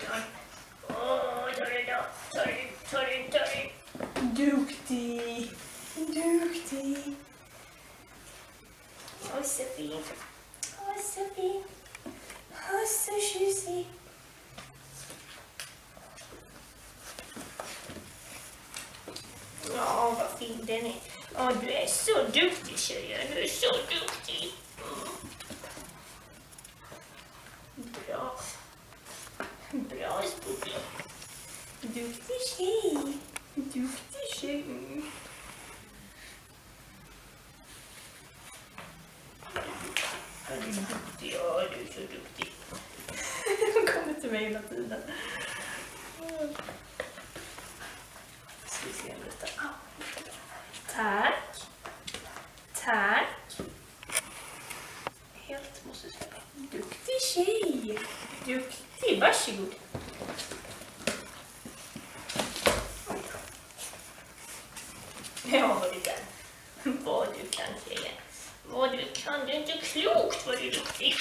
Ta den. Duktig. Åh, så fin. Åh, så tjusig. Ja, vad fin den är. Ja, du är så duktig, tjejen. Du är så duktig. Bra, Spooky. Duktig tjej. Ja, du är så duktig. Hon kommer till mig hela tiden. Ska vi se om detta. Tack. Helt måste släppa. Duktig tjej. Duktig, varsågod. Ja, vad du kan. Vad du kan, tjejen. Vad du kan, det är inte klokt vad du är duktig.